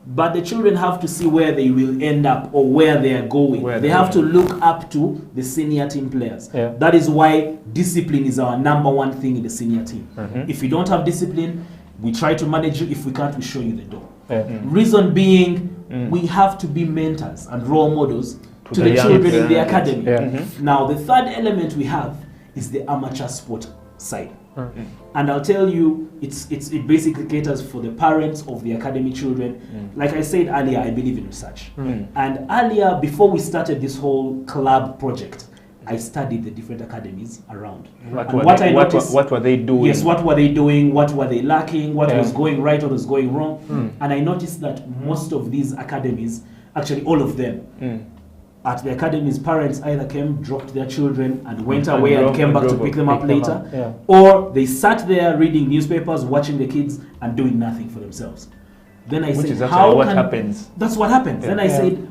But the children have to see where they will end up or where they are going. Where They they're have to look up to the senior team players. Yeah. That is why discipline is our number one thing in the senior team. If you don't have discipline, we try to manage you. If we can't, we show you the door. Yeah. Reason being, we have to be mentors and role models to the the young children in the players. academy. Yeah. Now, the third element we have is the amateur sport side. And I'll tell you, it basically caters for the parents of the academy children. Like I said earlier, I believe in research. And earlier, before we started this whole club project, I studied the different academies around. What And were they doing? Yes, what were they doing? What were they lacking? What was going right? What was going wrong? And I noticed that most of these academies, actually all of them, at the academies, parents either came, dropped their children, and went away and came back to pick them up later, Yeah. or they sat there reading newspapers, watching the kids, and doing nothing for themselves. Then I Which said, is actually how what can happens. That's what happens. Then I Yeah. said,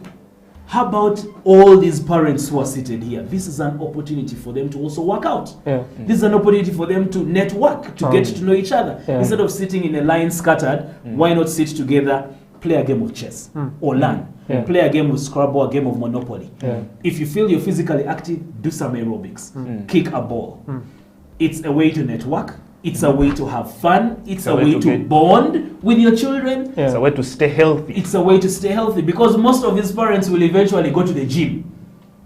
how about all these parents who are seated here? This is an opportunity for them to also work out. Yeah. This is an opportunity for them to network, to get to know each other. Yeah. Instead of sitting in a line scattered, why not sit together, play a game of chess or learn? Yeah. Play a game of Scrabble, a game of Monopoly. Yeah. If you feel you're physically active, do some aerobics. Kick a ball. It's a way to network. It's a way to have fun. It's a way to get- bond with your children. Yeah. It's a way to stay healthy. It's a way to stay healthy because most of these parents will eventually go to the gym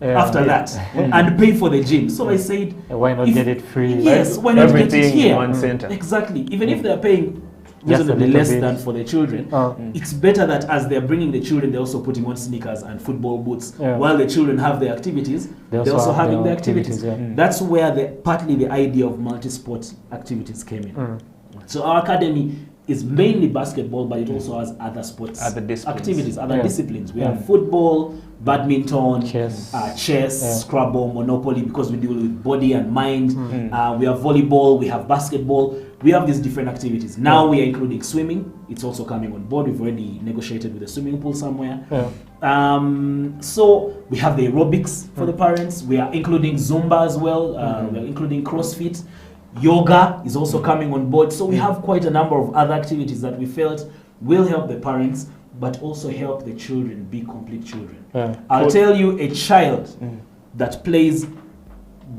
Yeah. after that and pay for the gym. So I said, Why not if- get it free? yes, why not get it Everything in here? one center. Exactly. Even if they're paying Just a reasonably little less bit. than for the children, it's better that as they're bringing the children, they're also putting on sneakers and football boots. Yeah. While the children have their activities, They they're also also have having their their activities. activities, That's where partly the idea of multi-sport activities came in. So our academy is mainly basketball, but it also has other sports Other disciplines. activities, other Yeah. disciplines. We Yeah. have football, badminton, Chess. chess, Yeah. Scrabble, Monopoly, because we deal with body and mind. We have volleyball, we have basketball. We have these different activities. Now we are including swimming. It's also coming on board. We've already negotiated with a swimming pool somewhere. Yeah. So we have the aerobics for the parents. We are including Zumba as well. We are including CrossFit. Yoga is also coming on board. So we have quite a number of other activities that we felt will help the parents, but also help the children be complete children. Yeah. I'll tell you, a child that plays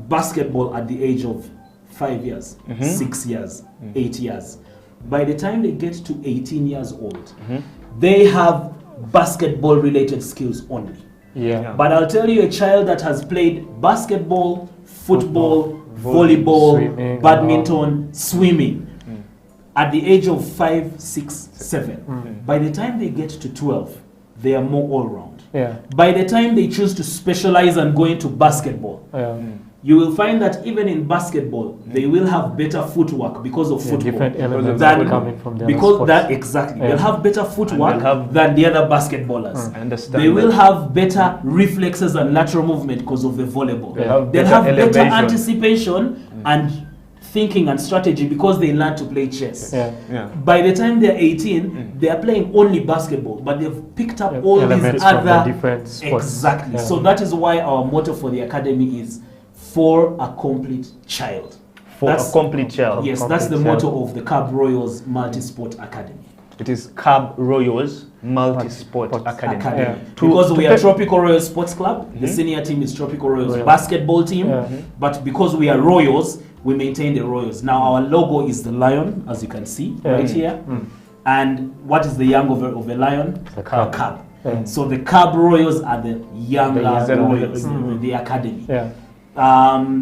basketball at the age of 5 years, 6 years, 8 years, by the time they get to 18 years old, they have basketball related skills only. Yeah. But I'll tell you, a child that has played basketball, football, volleyball, swimming, badminton, swimming, at the age of 5, 6, 7, by the time they get to 12, they are more all round. Yeah. By the time they choose to specialize and go into basketball, Yeah. you will find that even in basketball, they will have better footwork because of Yeah, football. different elements Than- coming from the other because sports. that exactly, Yeah. they'll have better footwork they'll have- than the other basketballers. I understand. They will that. have better reflexes and lateral movement because of the volleyball. They'll have They'll better have better elevation. anticipation and thinking and strategy because they learn to play chess. Yeah. Yeah. By the time they're 18, they are playing only basketball, but they've picked up Yeah, all these elements from the other different sports. exactly. Yeah. So that is why our motto for the academy is for a complete child. For That's- a complete child. Yes, that's the Complete child. motto of the Cab Royals Multi-Sport Academy. It is Cab Royals Multi-Sport Multi-Sport Academy. Yeah. Because we to are take- Tropical Royals Sports Club, the senior team is Tropical Royals Royals. basketball team, Yeah. but because we are Royals, we maintain the Royals. Now our logo is the lion, as you can see Yeah. right here. And what is the young of a lion? The cab. A cab. Yeah. So the Cab Royals are the younger younger Royals, Royals. the academy. Yeah.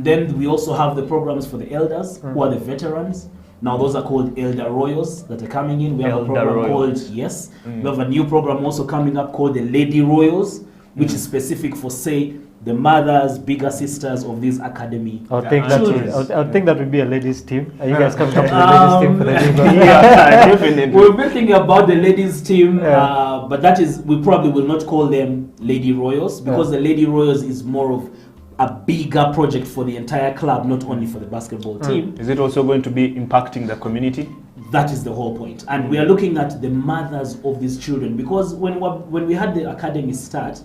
Then we also have the programs for the elders, who are the veterans. Now those are called elder royals that are coming in. We have a Elder program royals. called, yes, we have a new program also coming up called the lady royals, which is specific for, say, the mothers, bigger sisters of these academy. I would think children. I would think that would be a ladies' team. Are you guys coming up to the ladies' team for the league? Yeah, definitely. We've been thinking about the ladies' team, Yeah. but that is, we probably will not call them lady royals, because the lady royals is more of a bigger project for the entire club, not only for the basketball team. Is it also going to be impacting the community? That is the whole point. And we are looking at the mothers of these children, because when we had the academy start,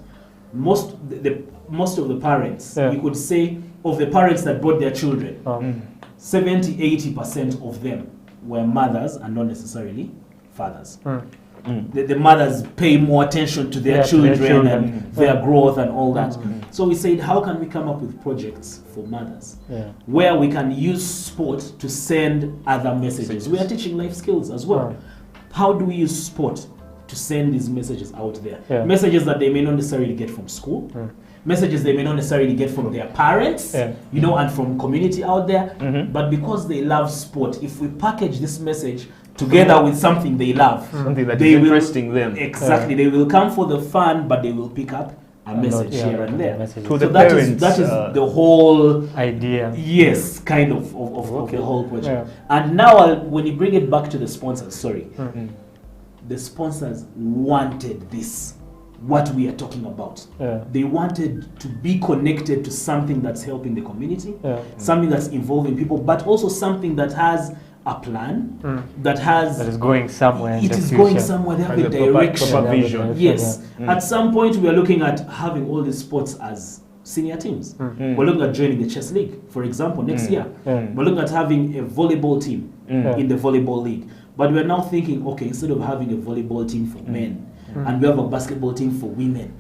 most of the parents, you could say, of the parents that brought their children, 70-80% of them were mothers and not necessarily fathers. The mothers pay more attention to their children and their growth and all that. So we said, how can we come up with projects for mothers where we can use sport to send other messages? We are teaching life skills as well. How do we use sport to send these messages out there? Messages that they may not necessarily get from school, messages they may not necessarily get from their parents, you know, and from community out there. But because they love sport, if we package this message together with something they love, Something that they is will, interesting them. Exactly, they will come for the fun, but they will pick up a message here and there. To So the that parents, is the whole idea. yes, kind of the whole project. And now when you bring it back to the sponsors, the sponsors wanted this, what we are talking about. They wanted to be connected to something that's helping the community, something that's involving people, but also something that has a plan, that is going somewhere. It is going somewhere. They have a direction. Proper vision. Yes. At some point, we are looking at having all these sports as senior teams. We're looking at joining the chess league, for example, next year. We're looking at having a volleyball team in the volleyball league. But we're now thinking, okay, instead of having a volleyball team for men, and we have a basketball team for women,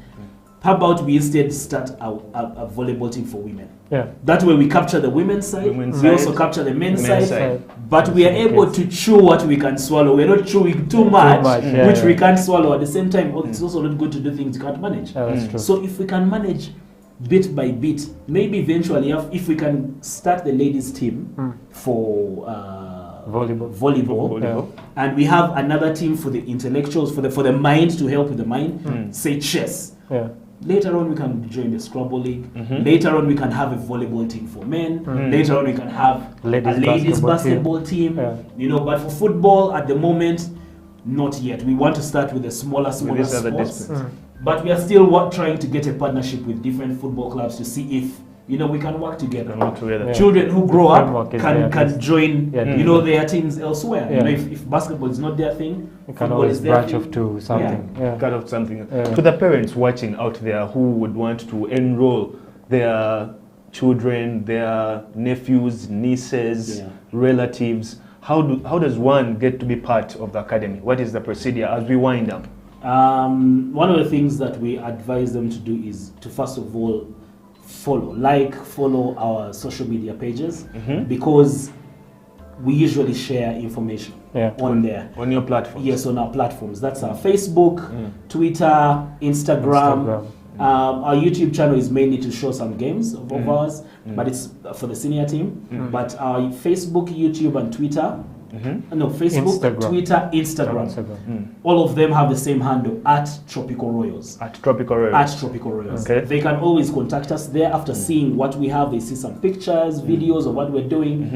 how about we instead start a volleyball team for women? That way we capture the women's side, we also capture the men's side, but we are able to chew what we can swallow. We're not chewing too much, which we can't swallow. At the same time, it's also not good to do things you can't manage. So if we can manage bit by bit, maybe eventually, if we can start the ladies team for volleyball. And we have another team for the intellectuals, for the mind, to help with the mind, say chess. Later on, we can join the Scrabble League. Later on, we can have a volleyball team for men. Later on, we can have a ladies basketball team. You know, but for football, at the moment, not yet. We want to start with the smaller sports. But we are still trying to get a partnership with different football clubs to see if, you know, we can work together. Children who grow up can join, you know, their teams elsewhere. You know, if basketball is not their thing, you can always branch off to something. Cut off something. To the parents watching out there who would want to enroll their children, their nephews, nieces, relatives, how does one get to be part of the academy? What is the procedure as we wind up? One of the things that we advise them to do is to first of all follow our social media pages, because we usually share information on there. On your platform? Yes, on our platforms. That's our Facebook, Twitter, Instagram. Our YouTube channel is mainly to show some games of ours, but it's for the senior team. But our Facebook, YouTube, and Twitter, Facebook, Twitter, Instagram. All of them have the same handle, at Tropical Royals. At Tropical Royals. Okay. They can always contact us there after seeing what we have. They see some pictures, videos of what we're doing.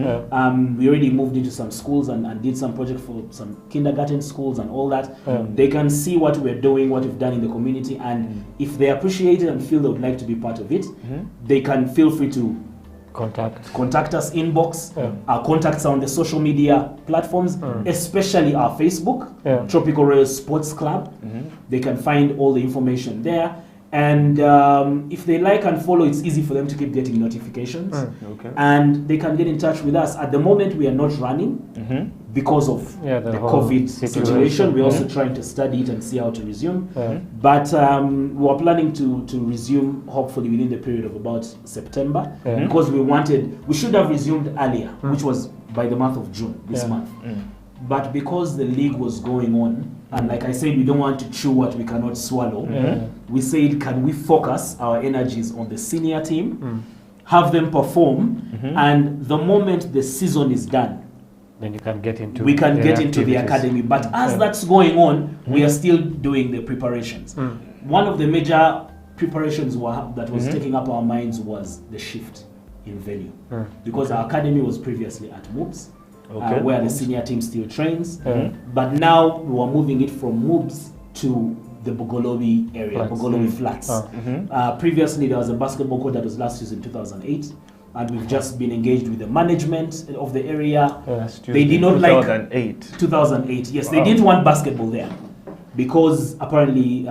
We already moved into some schools and did some project for some kindergarten schools and all that. They can see what we're doing, what we've done in the community, and if they appreciate it and feel they would like to be part of it, they can feel free to contact us, inbox. Our contacts are on the social media platforms, especially our Facebook, Tropical Royals Sports Club. They can find all the information there. And if they like and follow, it's easy for them to keep getting notifications. And they can get in touch with us. At the moment, we are not running because of the COVID situation. We're also trying to study it and see how to resume. But we're planning to resume hopefully within the period of about September, because we should have resumed earlier, which was by the month of June, this month. But because the league was going on, and like I said, we don't want to chew what we cannot swallow, we said, can we focus our energies on the senior team, have them perform, and the moment the season is done, then you can get into we can get into the activities. academy. But as that's going on, we are still doing the preparations. One of the major preparations that was taking up our minds was the shift in venue, because our academy was previously at MOOBS, where the senior team still trains, but now we are moving it from MOOBS to the Bogolobi area, Bogolobi Flats. Previously, there was a basketball court that was last used in 2008, and we've just been engaged with the management of the area. They did not 2008. 2008, yes. They didn't want basketball there because apparently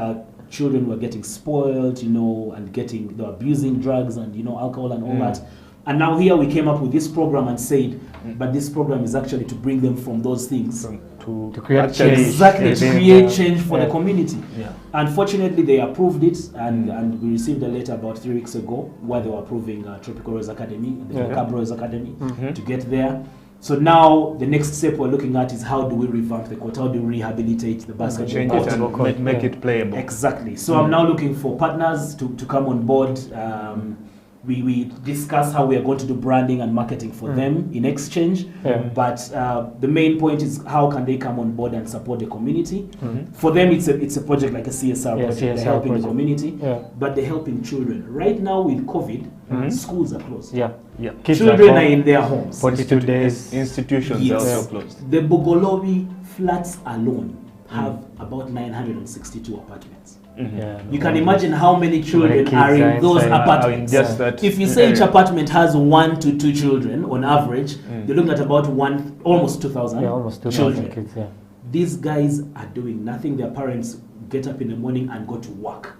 children were getting spoiled, and they were abusing drugs and, alcohol and all that. And now here we came up with this program and said, but this program is actually to bring them from those things to create change. Exactly, to create change for the community. Yeah. Unfortunately, they approved it, and we received a letter about 3 weeks ago where they were approving Tropical Rose Academy, the Cab Rose Academy, to get there. So now the next step we're looking at is how do we revamp the court? How do we rehabilitate the basketball court? And make it playable. Exactly. So I'm now looking for partners to come on board. We discuss how we are going to do branding and marketing for them in exchange. But the main point is how can they come on board and support the community. For them, it's a project like a CSR project. They're helping the community, but they're helping children. Right now with COVID, schools are closed. Children are in their homes. 42 days. Institutions are also closed. The Bogolobi Flats alone have about 962 apartments. You can imagine how many children are in those apartments. If you say each apartment has 1 to 2 children on average, you're looking at about almost 2,000 children. Kids, These guys are doing nothing. Their parents get up in the morning and go to work.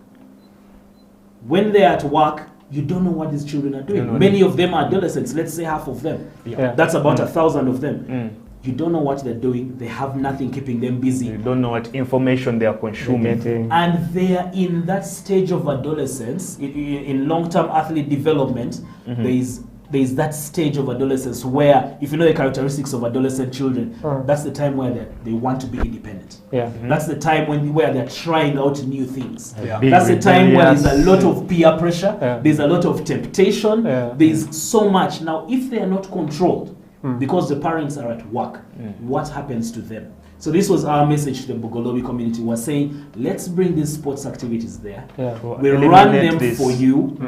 When they're at work, you don't know what these children are doing. Many of them are adolescents, let's say half of them. That's about 1,000 of them. You don't know what they're doing. They have nothing keeping them busy. You don't know what information they are consuming. And they are in that stage of adolescence, in long-term athlete development. There is that stage of adolescence where, if you know the characteristics of adolescent children, that's the time where they want to be independent. That's the time where they're trying out new things. That's the time where there's a lot of peer pressure. There's a lot of temptation. There's so much. Now, if they are not controlled, because the parents are at work, what happens to them? So this was our message to the Bogolobi community. We're saying, let's bring these sports activities there. We run them for you.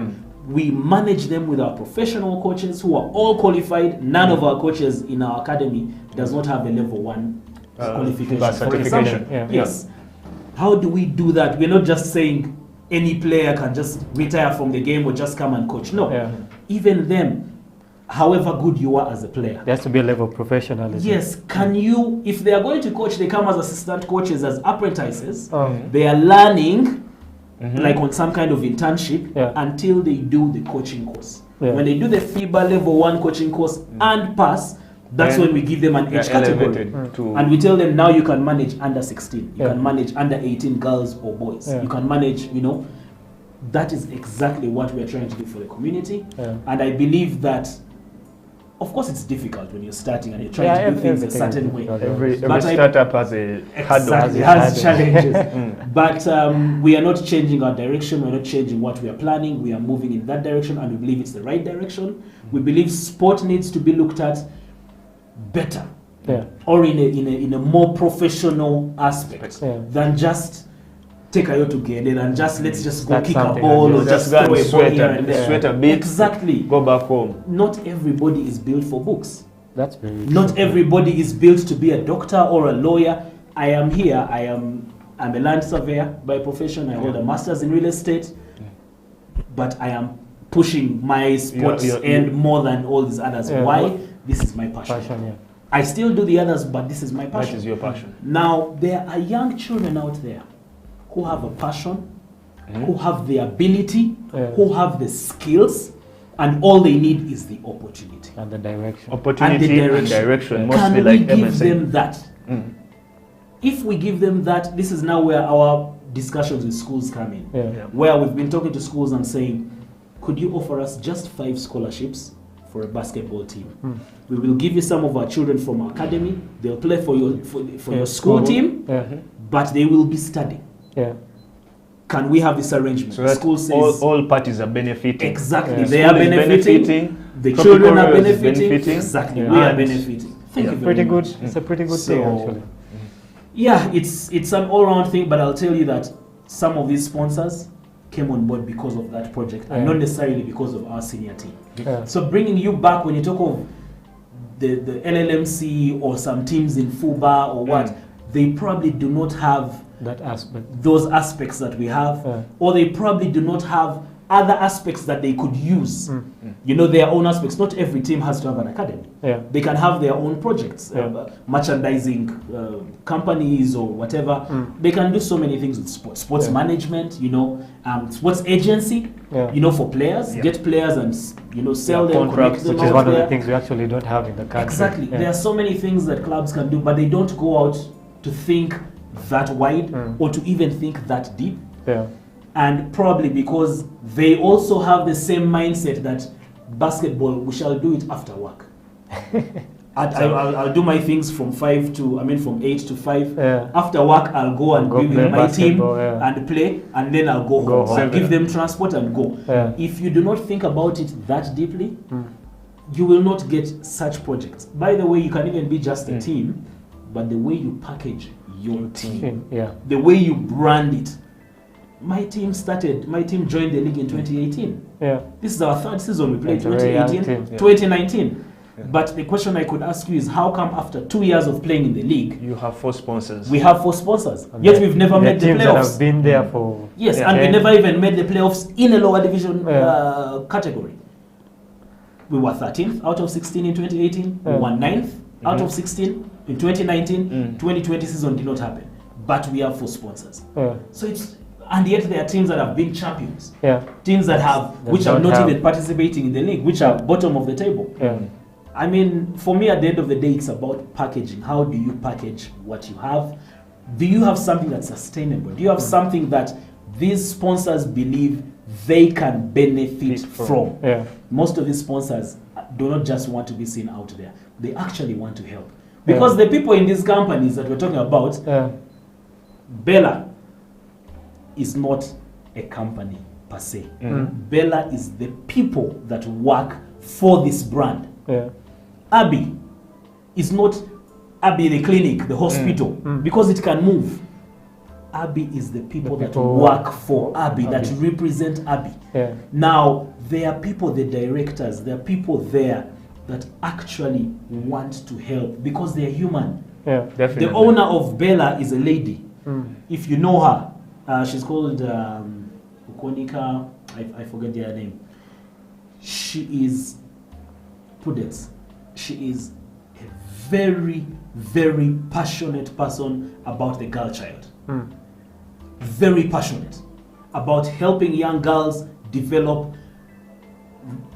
We manage them with our professional coaches who are all qualified. None of our coaches in our academy does not have a level 1 qualification. Certification. Yes. How do we do that? We're not just saying any player can just retire from the game or just come and coach. No. Even them, however good you are as a player, there has to be a level of professionalism. Yes, can you, if they are going to coach, they come as assistant coaches, as apprentices. They are learning, like on some kind of internship, until they do the coaching course. When they do the FIBA level 1 coaching course and pass, that's when we give them an age category. And we tell them, now you can manage under 16, you can manage under 18 girls or boys. You can manage, that is exactly what we're trying to do for the community. And I believe that, of course, it's difficult when you're starting and you're trying to do things a certain way. Every startup has a has challenges. But we are not changing our direction. We're not changing what we are planning. We are moving in that direction, and we believe it's the right direction. We believe sport needs to be looked at better, or in a more professional aspect than just take a to get it and let's just go kick a ball or just throw a ball here and there. Sweat a bit. Exactly. Go back home. Not everybody is built for books. That's very true. Not everybody is built to be a doctor or a lawyer. I am here. I'm a land surveyor by profession. I hold a master's in real estate, but I am pushing my sports and more than all these others. Why? This is my passion. I still do the others, but this is my passion. That is your passion. Now, there are young children out there who have a passion, who have the ability, who have the skills, and all they need is the opportunity. And the direction. Opportunity and direction. Mostly Can like we give MSA. them that? If we give them that, this is now where our discussions with schools come in. Where we've been talking to schools and saying, could you offer us just 5 scholarships for a basketball team? We will give you some of our children from our academy. They'll play for your school team, but they will be studying. Can we have this arrangement? So that school says all parties are benefiting. Exactly. They are benefiting. The children are benefiting. Exactly. We are benefiting. Thank you very Pretty good. much. It's a pretty good So, thing, actually. Yeah, it's an all-round thing, but I'll tell you that some of these sponsors came on board because of that project, and not necessarily because of our senior team. Yeah. So bringing you back, when you talk of the LLMC or some teams in FUBA or what, they probably do not have That aspect. those aspects that we have, or they probably do not have other aspects that they could use. You know, their own aspects. Not every team has to have an academy. Yeah. They can have their own projects, merchandising companies or whatever. They can do so many things with sports management, you know, sports agency, you know, for players, get players and, you know, sell them, contracts, them Which is out one of there. the things we actually don't have in the country. Exactly. Yeah. There are so many things that clubs can do, but they don't go out to think that wide or to even think that deep. Yeah. And probably because they also have the same mindset that basketball, we shall do it after work. I'll do my things from 8 to 5. Yeah. After work, I'll go and be play with my team basketball, and play, and then I'll go home. home. I'll give them transport and go. Yeah. If you do not think about it that deeply, you will not get such projects. By the way, you can even be just a team, but the way you package your team, the way you brand it. My team joined the league in 2018. Yeah. This is our third season. We played It's a very young 2018, team. 2019. But the question I could ask you is, how come after 2 years of playing in the league, You have 4 sponsors. we have 4 sponsors, yet we've never made the teams that have playoffs? been there for Yes, and we never even made the playoffs in a lower division category. We were 13th out of 16 in 2018. We were 9th out of 16 in 2019. 2020 season did not happen, but we have 4 sponsors. So it's, and yet there are teams that have been champions. Teams that have, which are not even participating in the league, which are bottom of the table. I mean, for me, at the end of the day, it's about packaging. How do you package what you have? Do you have something that's sustainable? Do you have something that these sponsors believe they can benefit from? Most of these sponsors do not just want to be seen out there. They actually want to help. Because the people in these companies that we're talking about, Bella is not a company per se. Bella is the people that work for this brand. Abby is not Abby the clinic, the hospital, because it can move. Abby is the people that work for Abby, that represent Abby. Now, there are people, the directors, there are people there that actually want to help because they are human. Definitely. The owner of Bella is a lady. If you know her, she's called Ukonika, I forget their name. She is Prudence. She is a very, very passionate person about the girl child. Very passionate about helping young girls develop,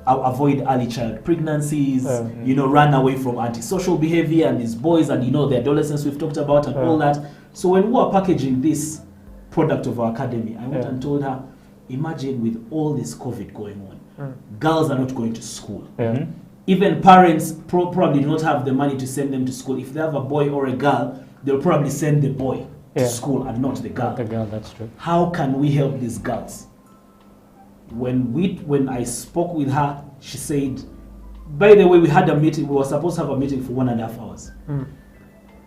avoid early child pregnancies, you know, run away from antisocial behavior and these boys and, you know, the adolescents we've talked about and all that. So when we were packaging this product of our academy, I went and told her, imagine with all this COVID going on, girls are not going to school. Even parents probably do not have the money to send them to school. If they have a boy or a girl, they'll probably send the boy to school and not the girl. The girl, that's true. How can we help these girls? When I spoke with her, she said, by the way, we had a meeting. We were supposed to have a meeting for 1.5 hours.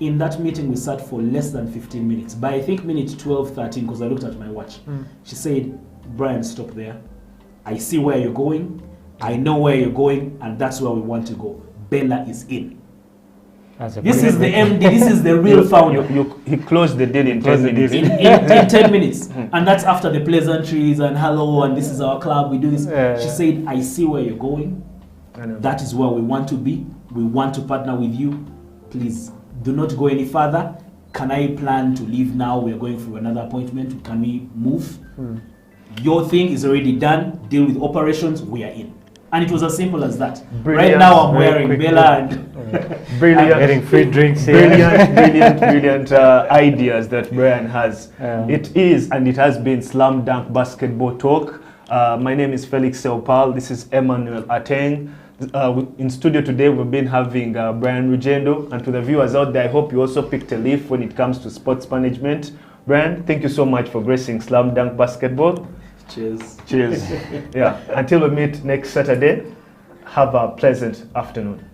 In that meeting, we sat for less than 15 minutes. By I think minute 12, 13, because I looked at my watch. She said, Brian, stop there. I see where you're going. I know where you're going, and that's where we want to go. Bella is in. This is the MD, this is the real founder. He closed the deal in 10 minutes. In 10 minutes. And that's after the pleasantries and hello, and this is our club, we do this. She said, I see where you're going. That is where we want to be. We want to partner with you. Please, do not go any further. Can I plan to leave now? We are going for another appointment. Can we move? Your thing is already done. Deal with operations. We are in. And it was as simple as that. Brilliant. Right now I'm wearing Bella and Brilliant. Getting free drinks here. Brilliant ideas that Brian has. It is and it has been Slam Dunk Basketball Talk. My name is Felix Seopal. This is Emmanuel Ateng. In studio today we've been having Brian Rugendo, and to the viewers out there, I hope you also picked a leaf when it comes to sports management. Brian, thank you so much for gracing Slam Dunk Basketball. cheers. Cheers. Yeah. Until we meet next Saturday, have a pleasant afternoon.